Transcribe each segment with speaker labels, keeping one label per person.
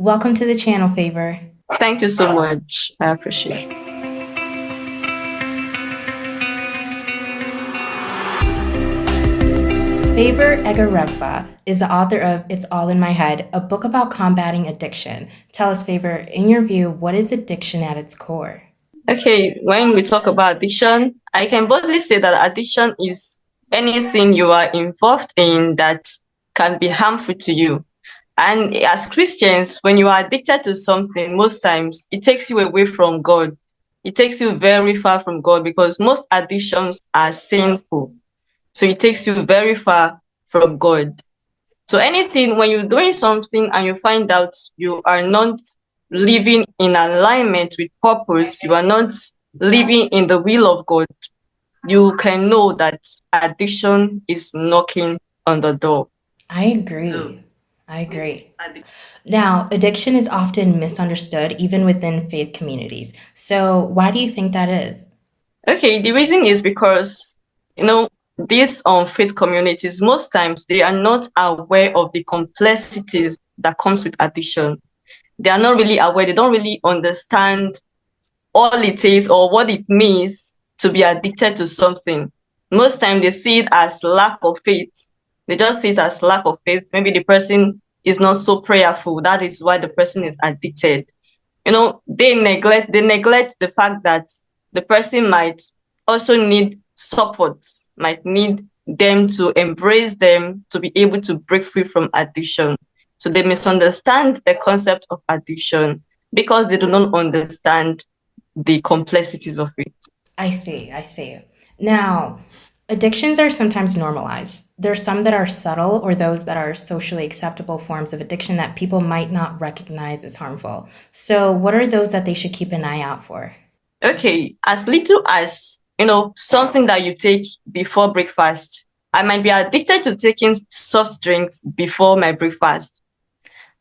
Speaker 1: Welcome to the channel, Favor.
Speaker 2: Thank you so much. I appreciate it.
Speaker 1: Favour Egharevba is the author of It's All in My Head, a book about combating addiction. Tell us, Favour, in your view, what is addiction at its core?
Speaker 2: Okay, when we talk about addiction, I can boldly say that addiction is anything you are involved in that can be harmful to you. And as Christians, when you are addicted to something, most times it takes you away from God. It takes you very far from God because most addictions are sinful. So it takes you very far from God. So anything, when you're doing something and you find out you are not living in alignment with purpose, you are not living in the will of God, you can know that addiction is knocking on the door.
Speaker 1: I agree. I agree. Now, addiction is often misunderstood even within faith communities. So, why do you think that is?
Speaker 2: Okay, the reason is because, these faith communities, most times they are not aware of the complexities that comes with addiction. They are not really aware, they don't really understand all it is or what it means to be addicted to something. Most time they see it as lack of faith. They just see it as lack of faith. Maybe the person is not so prayerful. That is why the person is addicted. They neglect the fact that the person might also need support, might need them to embrace them to be able to break free from addiction. So they misunderstand the concept of addiction because they do not understand the complexities of it.
Speaker 1: I see. I see. Now, addictions are sometimes normalized. There's some that are subtle or those that are socially acceptable forms of addiction that people might not recognize as harmful. So, what are those that they should keep an eye out for?
Speaker 2: Okay, as little as something that you take before breakfast. I might be addicted to taking soft drinks before my breakfast,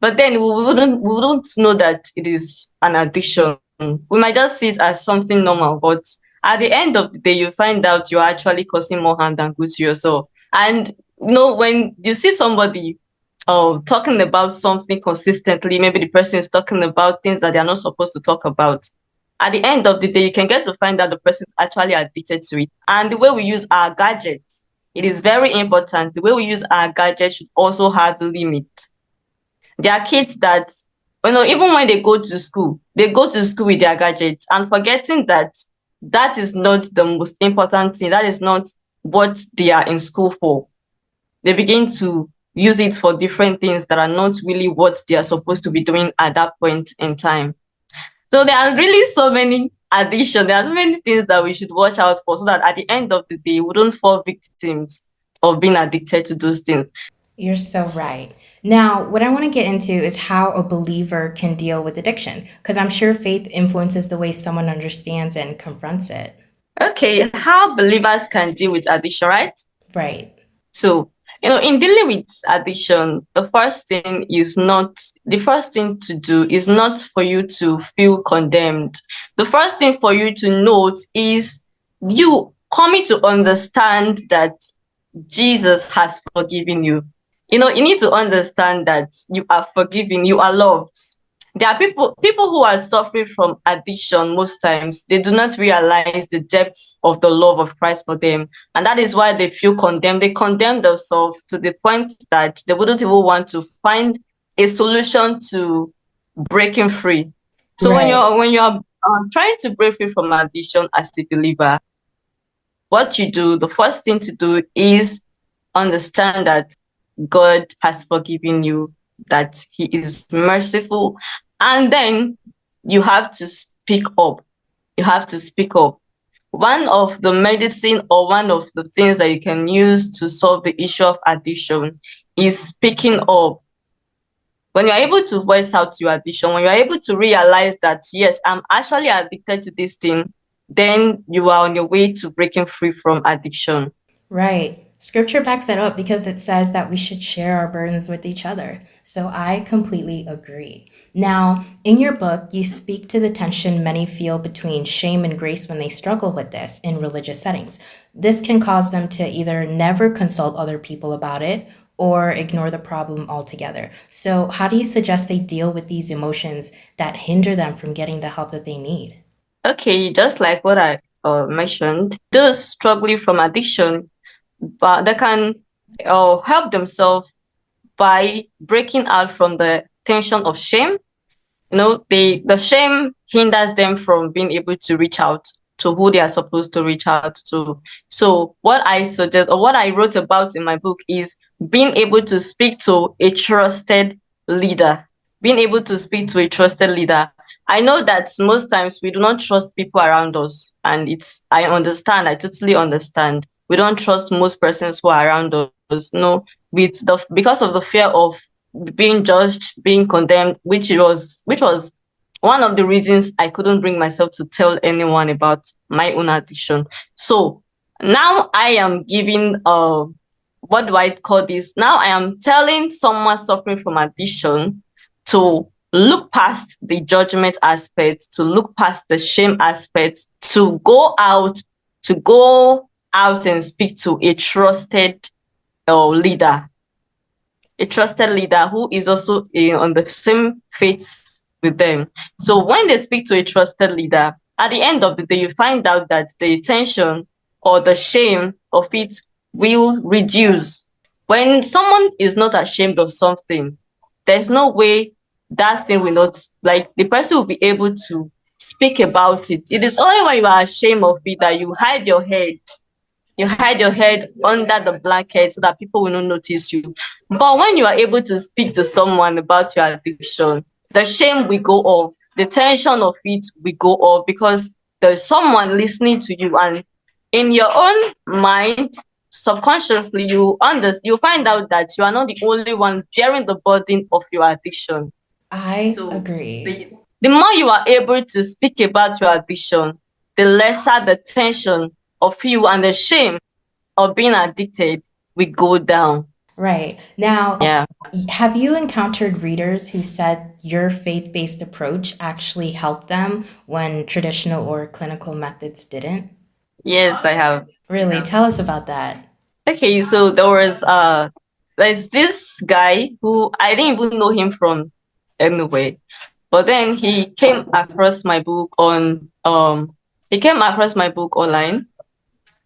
Speaker 2: but then we wouldn't know that it is an addiction. We might just see it as something normal, but at the end of the day, you find out you're actually causing more harm than good to yourself. And when you see somebody talking about something consistently, maybe the person is talking about things that they are not supposed to talk about. At the end of the day, you can get to find out the person is actually addicted to it. And the way we use our gadgets, it is very important. The way we use our gadgets should also have limit. There are kids that, even when they go to school with their gadgets and forgetting that that is not the most important thing. That is not what they are in school for. They begin to use it for different things that are not really what they are supposed to be doing at that point in time. So there are really so many addiction. There are so many things that we should watch out for so that at the end of the day, we don't fall victims of being addicted to those things.
Speaker 1: You're so right. Now, what I want to get into is how a believer can deal with addiction, because I'm sure faith influences the way someone understands and confronts it.
Speaker 2: Okay, how believers can deal with addiction, right?
Speaker 1: Right.
Speaker 2: So, in dealing with addiction, the first thing to do is not for you to feel condemned. The first thing for you to note is you coming to understand that Jesus has forgiven you. You need to understand that you are forgiven, you are loved. There are people who are suffering from addiction. Most times they do not realize the depths of the love of Christ for them, and that is why they feel condemned. They condemn themselves to the point that they wouldn't even want to find a solution to breaking free. So when
Speaker 1: Right.
Speaker 2: you're trying to break free from addiction as a believer, what you do, the first thing to do is understand that God has forgiven you, that He is merciful. And then you have to speak up. You have to speak up. One of the medicine or one of the things that you can use to solve the issue of addiction is speaking up. When you're able to voice out your addiction, when you're able to realize that, yes, I'm actually addicted to this thing, then you are on your way to breaking free from addiction.
Speaker 1: Right. Scripture backs that up because it says that we should share our burdens with each other. So I completely agree. Now, in your book, you speak to the tension many feel between shame and grace when they struggle with this in religious settings. This can cause them to either never consult other people about it or ignore the problem altogether. So, how do you suggest they deal with these emotions that hinder them from getting the help that they need?
Speaker 2: Okay, just like what I mentioned, those struggling from addiction, but they can help themselves by breaking out from the tension of shame. The shame hinders them from being able to reach out to who they are supposed to reach out to. So what I suggest, or what I wrote about in my book, is being able to speak to a trusted leader. Being able to speak to a trusted leader. I know that most times we do not trust people around us, and I understand, I totally understand. We don't trust most persons who are around us. No, because of the fear of being judged, being condemned, which was one of the reasons I couldn't bring myself to tell anyone about my own addiction. So now I am giving what do I call this? Now I am telling someone suffering from addiction to look past the judgment aspect, to look past the shame aspect, to go out and speak to leader, a trusted leader who is also on the same faith with them. So when they speak to a trusted leader, at the end of the day, you find out that the tension or the shame of it will reduce. When someone is not ashamed of something, there's no way that thing will not, like, the person will be able to speak about it. It is only when you are ashamed of it that you hide your head under the blanket so that people will not notice you. But when you are able to speak to someone about your addiction, the shame will go off, the tension of it will go off, because there's someone listening to you, and in your own mind, subconsciously, you find out that you are not the only one bearing the burden of your addiction.
Speaker 1: I
Speaker 2: So
Speaker 1: agree.
Speaker 2: the more you are able to speak about your addiction, the lesser the tension of you and the shame of being addicted will go down.
Speaker 1: Right. Now,
Speaker 2: Yeah.
Speaker 1: have you encountered readers who said your faith based approach actually helped them when traditional or clinical methods didn't?
Speaker 2: Yes, I have.
Speaker 1: Really? Tell us about that.
Speaker 2: Okay, so there's this guy who I didn't even know him from anywhere. But then he came across my book online,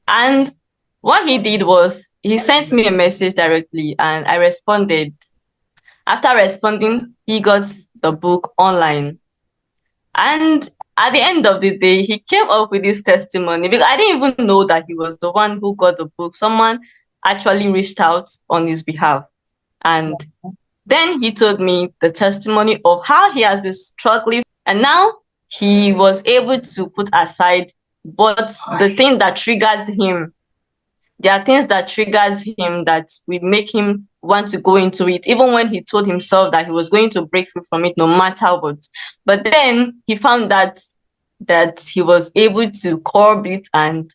Speaker 2: and what he did was he sent me a message directly, and I responded. After responding, he got the book online. And at the end of the day, he came up with this testimony, because I didn't even know that he was the one who got the book. Someone actually reached out on his behalf. And then he told me the testimony of how he has been struggling, and now he was able to put aside. But the thing that triggered him, there are things that triggers him that will make him want to go into it, even when he told himself that he was going to break free from it no matter what. But then he found that he was able to curb it, and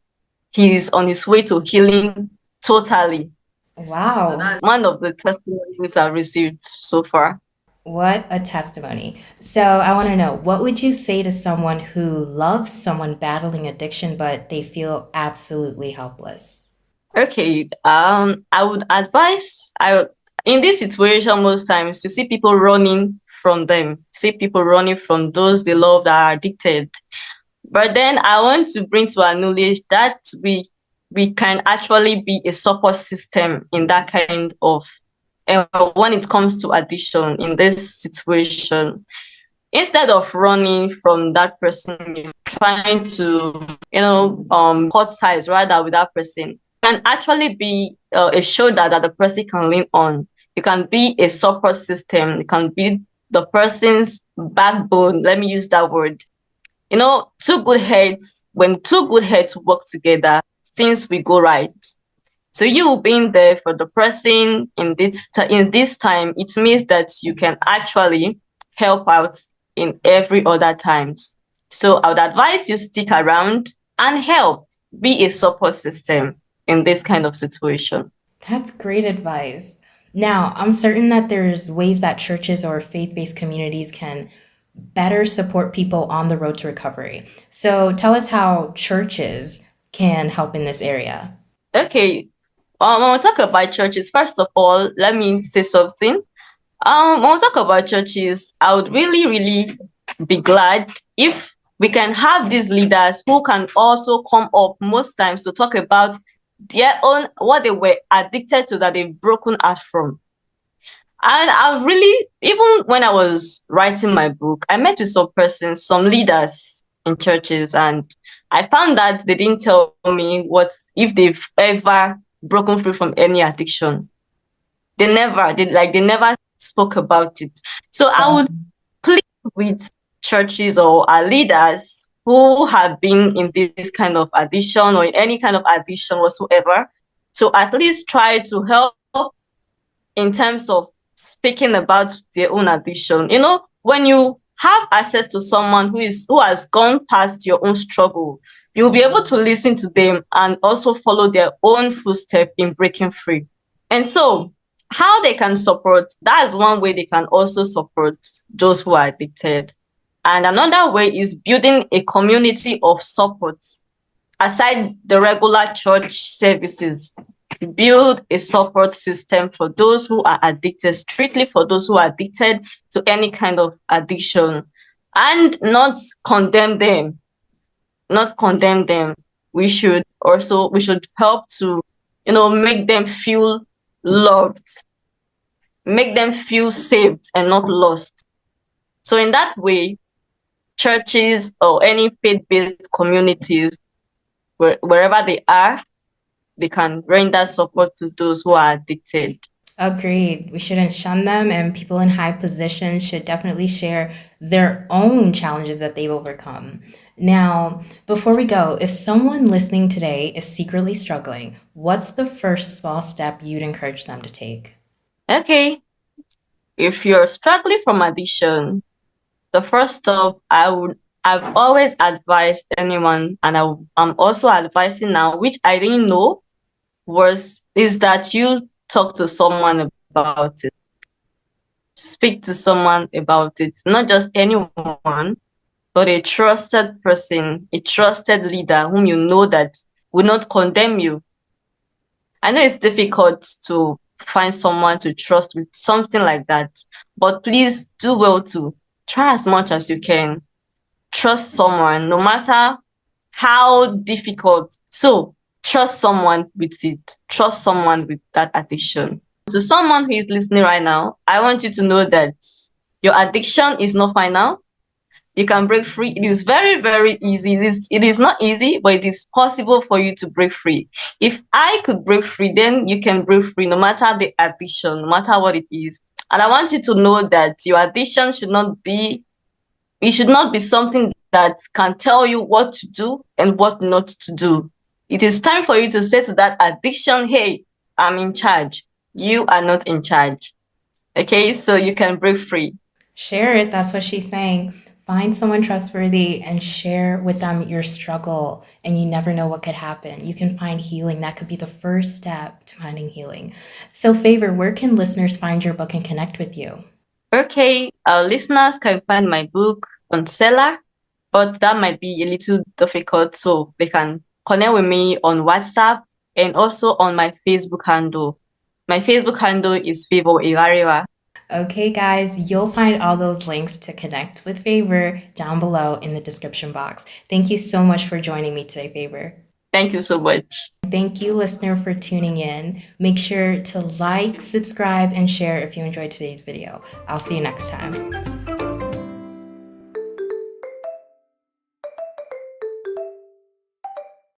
Speaker 2: he's on his way to healing totally. So
Speaker 1: Wow.
Speaker 2: that's one of the testimonies I've received so far.
Speaker 1: What a testimony. So, I want to know, what would you say to someone who loves someone battling addiction, but they feel absolutely helpless?
Speaker 2: Okay, I would advise, in this situation, most times you see people running from them, see people running from those they love that are addicted. But then I want to bring to our knowledge that we can actually be a support system in that kind of when it comes to addiction in this situation. Instead of running from that person, you're trying to cut ties rather with that person. Can actually be a shoulder that the person can lean on. You can be a support system. You can be the person's backbone, let me use that word. When two good heads work together, things will go right. So you being there for the person in this time, it means that you can actually help out in every other times. So I would advise you stick around and help. Be a support system in this kind of situation.
Speaker 1: That's great advice. Now, I'm certain that there's ways that churches or faith based communities can better support people on the road to recovery. So, tell us how churches can help in this area.
Speaker 2: Okay, When we talk about churches, first of all, let me say something. When we talk about churches, I would really, really be glad if we can have these leaders who can also come up most times to talk about their own, what they were addicted to, that they've broken out from. And I really, even when I was writing my book, I met with some persons, some leaders in churches, and I found that they didn't tell me what if they've ever broken free from any addiction. They never spoke about it. So I would plead with churches or our leaders who have been in this kind of addiction or in any kind of addiction whatsoever to at least try to help in terms of speaking about their own addiction. You know, when you have access to someone who has gone past your own struggle, you'll be able to listen to them and also follow their own footstep in breaking free. And so, how they can support, that's one way they can also support those who are addicted. And another way is building a community of support aside the regular church services. Build a support system for those who are addicted, strictly for those who are addicted to any kind of addiction, and not condemn them. Not condemn them. We should help to, make them feel loved, make them feel saved and not lost. So in that way, churches or any faith-based communities, wherever they are, they can render support to those who are addicted.
Speaker 1: Agreed. We shouldn't shun them, and people in high positions should definitely share their own challenges that they've overcome. Now, before we go, if someone listening today is secretly struggling, what's the first small step you'd encourage them to take?
Speaker 2: Okay, if you're struggling from addiction, the first step I've always advised anyone, and I'm also advising now, which I didn't know is that you talk to someone about it. Speak to someone about it, not just anyone, but a trusted person, a trusted leader whom you know that will not condemn you. I know it's difficult to find someone to trust with something like that, but please do well to try as much as you can. Trust someone, no matter how difficult. So, trust someone with it. Trust someone with that addiction. To someone who is listening right now, I want you to know that your addiction is not final. You can break free. It is very, very easy. It is not easy, but it is possible for you to break free. If I could break free, then you can break free no matter the addiction, no matter what it is. And I want you to know that your addiction should not be something that can tell you what to do and what not to do. It is time for you to say to that addiction, hey, I'm in charge. You are not in charge. Okay, so you can break free.
Speaker 1: Share it. That's what she's saying. Find someone trustworthy and share with them your struggle, and you never know what could happen. You can find healing. That could be the first step to finding healing. So, Favor, where can listeners find your book and connect with you?
Speaker 2: Okay, our listeners can find my book on Seller, but that might be a little difficult, so they can connect with me on WhatsApp and also on my Facebook handle. My Facebook handle is Favour Egharevba.
Speaker 1: Okay, guys, you'll find all those links to connect with Favor down below in the description box. Thank you so much for joining me today, Favor.
Speaker 2: Thank you so much.
Speaker 1: Thank you, listener, for tuning in. Make sure to like, subscribe, and share if you enjoyed today's video. I'll see you next time.